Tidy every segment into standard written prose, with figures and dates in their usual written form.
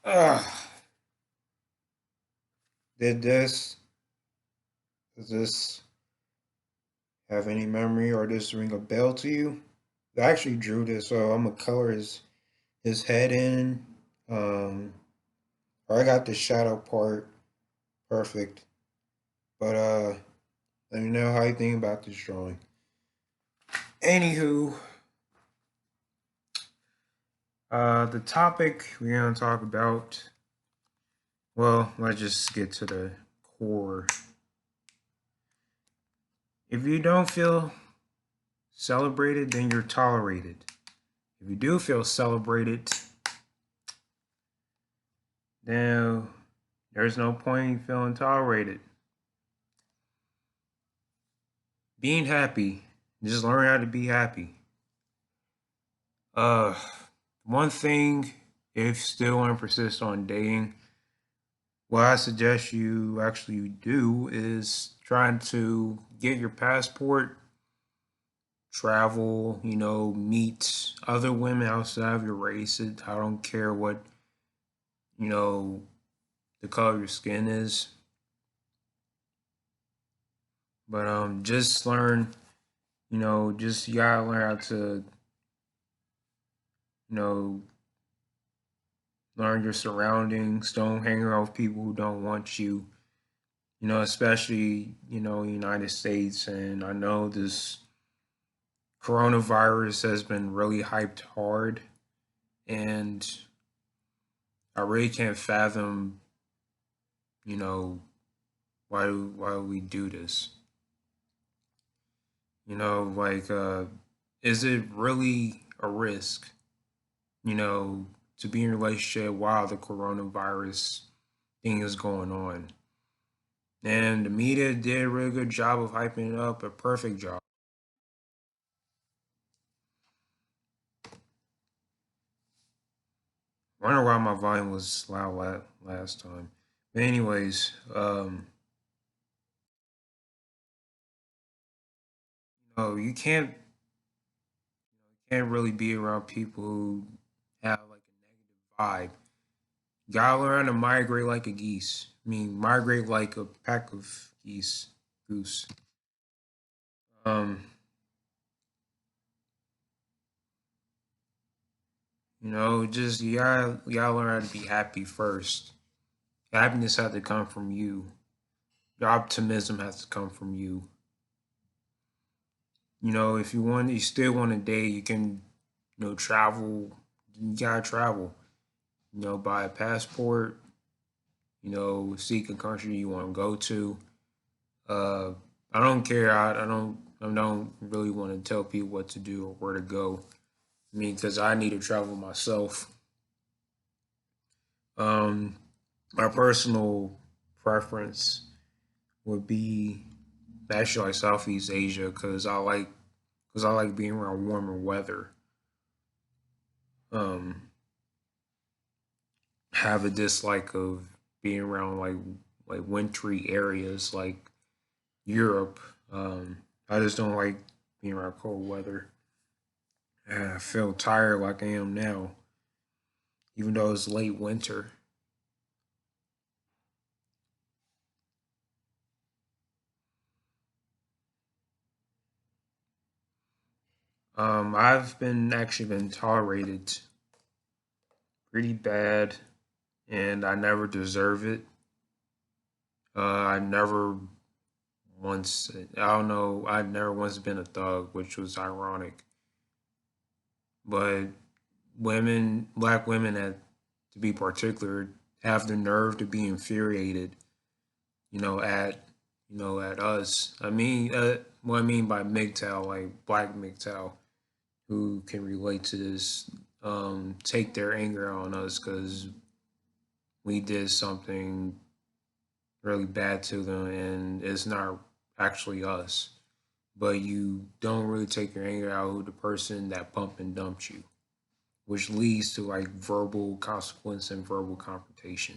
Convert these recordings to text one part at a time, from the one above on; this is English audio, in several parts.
Uh, did this? Does this have any memory or does this ring a bell to you? I actually drew this, so I'm gonna color his head in. Um, or I got the shadow part perfect. But let me know how you think about this drawing. Anywho, the topic we're gonna talk about. Well, let's just get to the core. If you don't feel celebrated, then you're tolerated. If you do feel celebrated, then there's no point in feeling tolerated. Being happy, just learn how to be happy. Uh, One thing, if still want to persist on dating, what I suggest you actually do is trying to get your passport, travel, meet other women outside of your race. I don't care what, you know, the color of your skin is. But just learn, just you gotta learn how to, you know, learn your surroundings. Don't hang around with people who don't want you. Especially, United States. And I know this coronavirus has been really hyped hard. And I really can't fathom, you know, why we do this. Like, is it really a risk, you know, to be in a relationship while the coronavirus thing is going on? And the media did a really good job of hyping it up, a perfect job. I wonder why my volume was loud last time. But anyways, you can't really be around people who have like a negative vibe. You gotta learn to migrate like a geese. I mean, migrate like a pack of goose. Um, just you gotta learn how to be happy first. Happiness has to come from you. Your optimism has to come from you. If you still want to date, you can, travel. You gotta travel. Buy a passport. Seek a country you want to go to. Uh, I don't care. I don't really want to tell people what to do or where to go. I mean, because I need to travel myself. Um, my personal preference would be actually like Southeast Asia because I like being around warmer weather. Um, have a dislike of being around like wintry areas like Europe. I just don't like being around cold weather. I feel tired like I am now, even though it's late winter. I've been actually been tolerated pretty bad, and I never deserve it. I never once, I don't know, I've never once been a thug, which was ironic. But black women, to be particular, have the nerve to be infuriated, at, at us. I mean, what I mean by MGTOW, like black MGTOW, who can relate to this, take their anger on us because we did something really bad to them and it's not actually us. But you don't really take your anger out with the person that bumped and dumped you, which leads to like verbal consequence and verbal confrontation.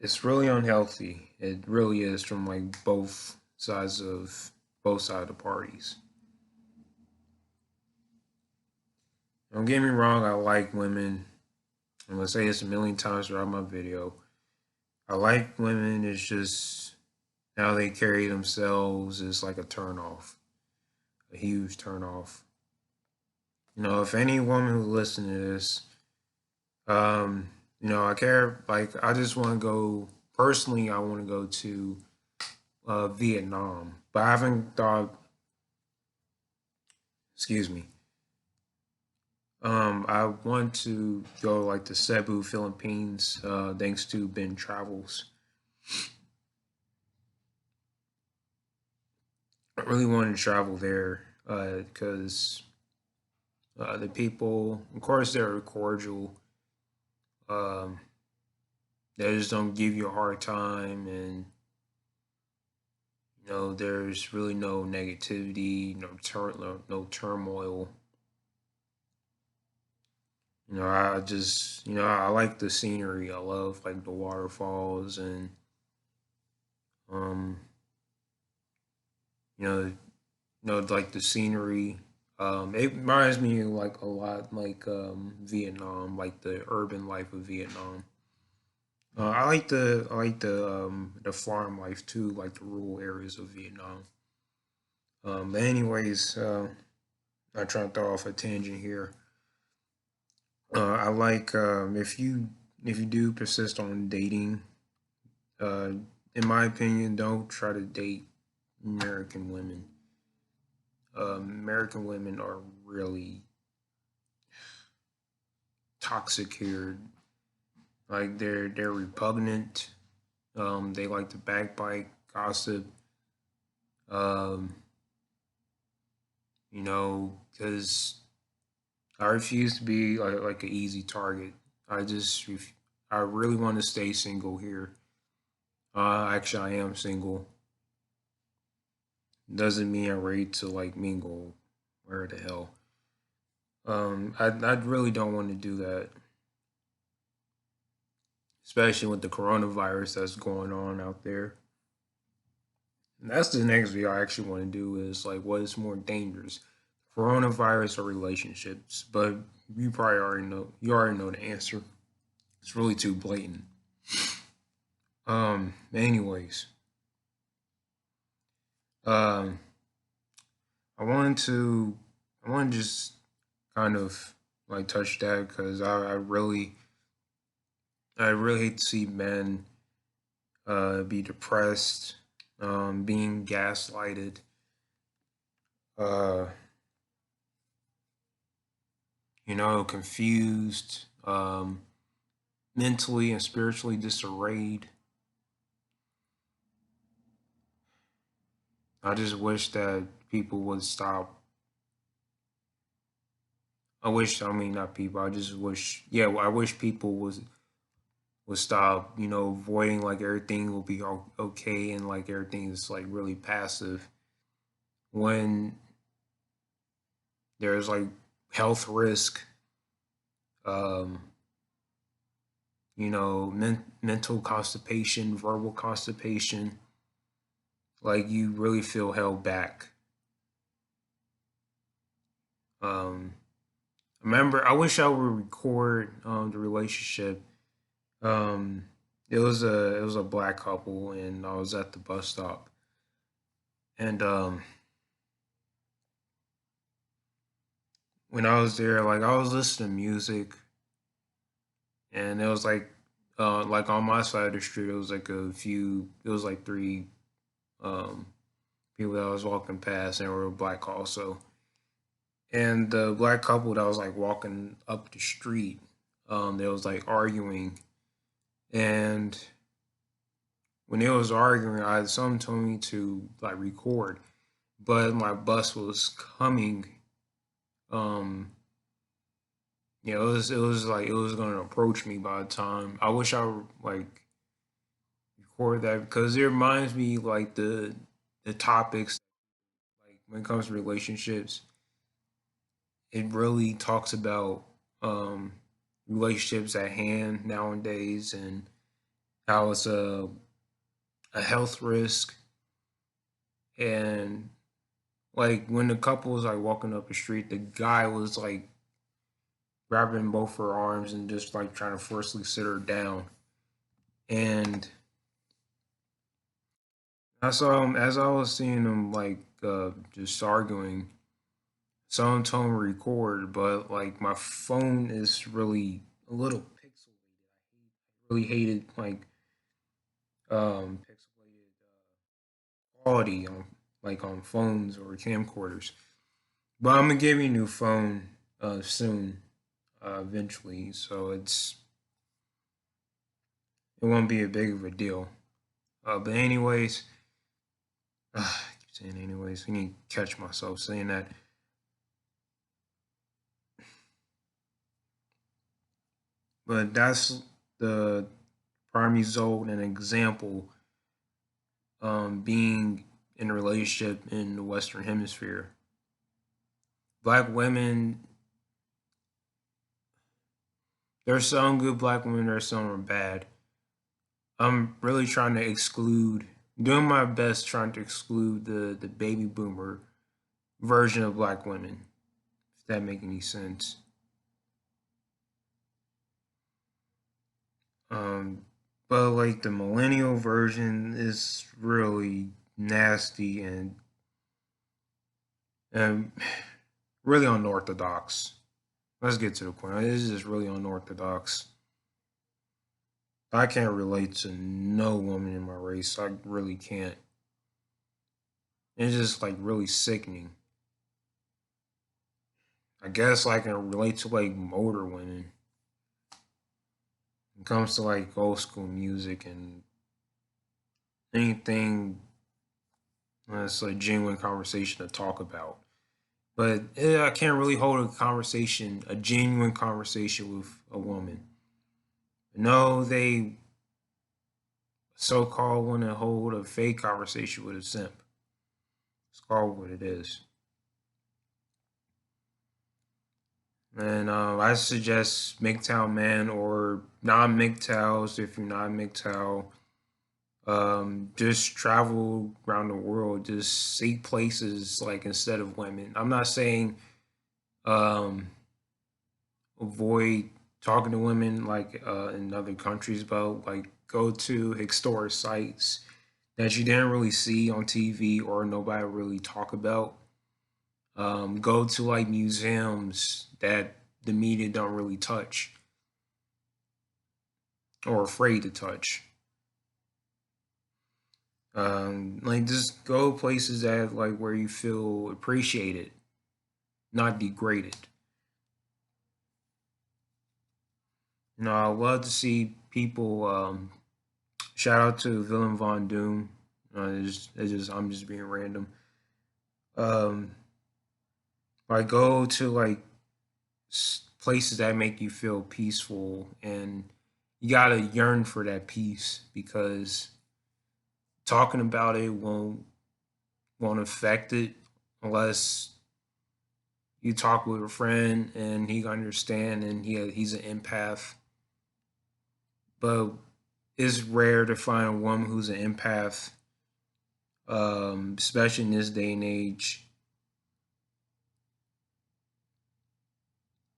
It's really unhealthy. It really is from like both sides of the parties. Don't get me wrong, I like women. I'm gonna say this a million times throughout my video. I like women, it's just how they carry themselves is like a turn off. A huge turn off. If any woman who listen to this, um, I care like I just wanna go personally I wanna go to Vietnam. But I haven't thought excuse me. I want to go like to Cebu, Philippines, thanks to Ben Travels. I really want to travel there because the people, of course, they're cordial. Um, they just don't give you a hard time, and there's really no negativity, no turmoil. I just, I like the scenery. I love like the waterfalls and um, you know, like the scenery. It reminds me like a lot like Vietnam, like the urban life of Vietnam. I like the farm life too, like the rural areas of Vietnam. But anyways, I try to throw off a tangent here. I like if you do persist on dating. Uh, in my opinion, don't try to date American women. American women are really toxic here. Like they're repugnant. They like to backbite, gossip. Um, because I refuse to be like an easy target. I really want to stay single here. Actually, I am single. Doesn't mean I'm ready to like mingle. Where the hell? I really don't want to do that, especially with the coronavirus that's going on out there. And that's the next video I actually want to do is like what is more dangerous, coronavirus or relationships? But you probably already know. You already know the answer. It's really too blatant. Anyways, um, I wanted to, I want to just kind of like touch that because I really hate to see men be depressed, being gaslighted, uh, confused, mentally and spiritually disarrayed. I just wish that people would stop. I mean, not people. I just wish, yeah, I wish people would stop, avoiding like everything will be okay and like everything is like really passive when there's like health risk, um, mental constipation, verbal constipation, like you really feel held back. Um, remember, I wish I would record the relationship. Um, it was a black couple, and I was at the bus stop, and when I was there, like I was listening to music, and it was like on my side of the street, it was like it was like three um people that I was walking past, and they were black also, and the black couple that was like walking up the street, they was like arguing, and when they was arguing, I someone told me to like record, but my bus was coming. Um, it was like it was gonna approach me by the time. I wish I would like record that because it reminds me like the topics like when it comes to relationships. It really talks about um relationships at hand nowadays and how it's a health risk and like when the couple was like walking up the street, the guy was like grabbing both her arms and just like trying to forcefully sit her down. And as I was seeing them like just arguing, some tone record, but like my phone is really a little pixelated. I really hated like pixelated quality on like on phones or camcorders. But I'm gonna give you a new phone soon, eventually, so it won't be a big of a deal. But anyways, I keep saying anyways. I need to catch myself saying that. But that's the prime result and example, being in a relationship in the Western Hemisphere. Black women, there's some good black women, there's some are bad. I'm really trying to exclude, doing my best trying to exclude the baby boomer version of black women, if that make any sense. Um, but like the millennial version is really nasty and really unorthodox. Let's get to the point. It's just really unorthodox. I can't relate to no woman in my race. I really can't. It's just like really sickening. I guess I can relate to like older women. When it comes to like old school music and anything that's a genuine conversation to talk about. But I can't really hold a conversation, a genuine conversation with a woman. No, they so called want to hold a fake conversation with a simp. It's called what it is. And I suggest MGTOW man or non MGTOWs if you're not MGTOW. Just travel around the world, just see places like instead of women. I'm not saying um, avoid talking to women like in other countries, but like go to historic sites that you didn't really see on TV or nobody really talk about. Go to like museums that the media don't really touch or afraid to touch. Like just go places that like where you feel appreciated, not degraded. You know, I love to see people. Shout out to Willem Von Doom. I'm just being random. Um, like go to like places that make you feel peaceful, and you gotta yearn for that peace because talking about it won't affect it unless you talk with a friend and he understand and he's an empath. But it's rare to find a woman who's an empath, especially in this day and age.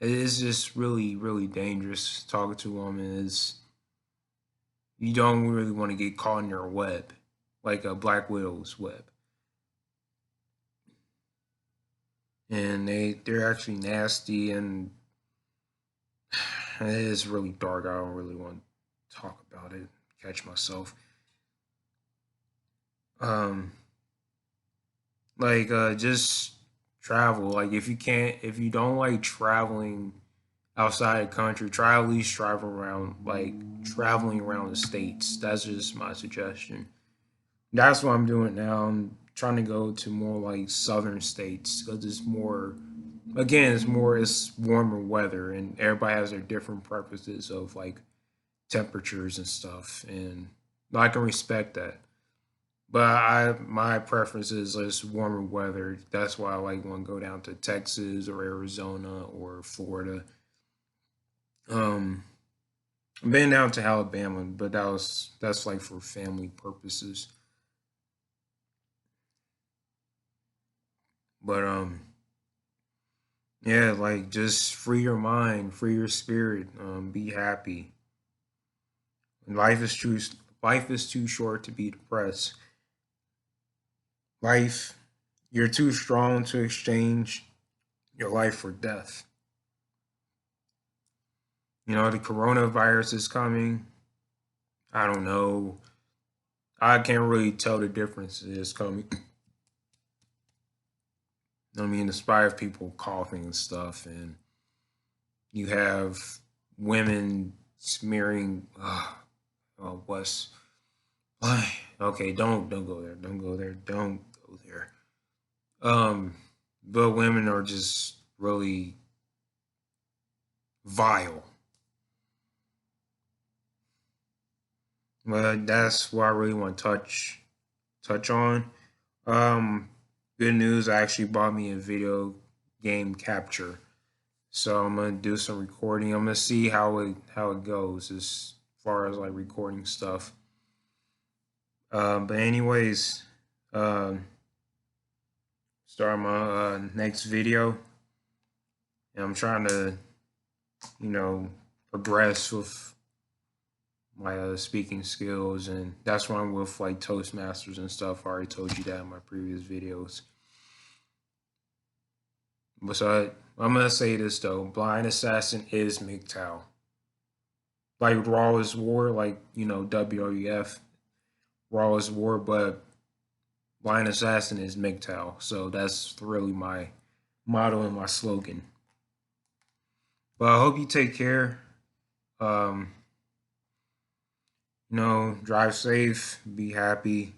It is just really, really dangerous talking to a woman. Is you don't really want to get caught in their web, like a Black Widow's web. And they're actually nasty and it is really dark. I don't really want to talk about it. Catch myself. Um, like just travel. Like if you don't like traveling outside the country, try at least drive around, like traveling around the states. That's just my suggestion. That's what I'm doing now. I'm trying to go to more like southern states because it's more. Again, it's warmer weather, and everybody has their different preferences of like temperatures and stuff, and I can respect that. But my preference is just warmer weather. That's why I like want to go down to Texas or Arizona or Florida. Um, I've been down to Alabama, but that's like for family purposes. But Yeah, like just free your mind, free your spirit, be happy. Life is too life is too short to be depressed. Life, you're too strong to exchange your life for death. You know, the coronavirus is coming. I don't know. I can't really tell the difference it's coming. I mean, despite of people coughing and stuff, and you have women smearing. Oh, what's why? Okay, don't go there. Don't go there. Don't go there. Um, but women are just really vile. But that's what I really want to touch on. Um, Good news. I actually bought me a video game capture, so I'm gonna do some recording. I'm gonna see how it goes as far as like recording stuff. But anyways, um, start my next video, and I'm trying to progress with my speaking skills, and that's why I'm with like Toastmasters and stuff. I already told you that in my previous videos. But so I'm gonna say this though: Blind Assassin is MGTOW. Like Raw is War, like WWF, Raw is War, but Blind Assassin is MGTOW. So that's really my motto and my slogan. But I hope you take care. Um, Drive safe, be happy.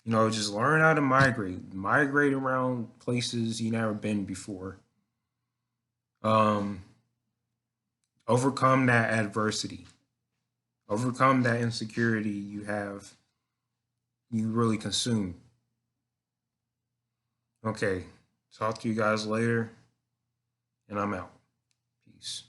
Just learn how to migrate. Migrate around places you never been before. Um, Overcome that adversity. Overcome that insecurity you really consume. Okay. Talk to you guys later, and I'm out. Peace.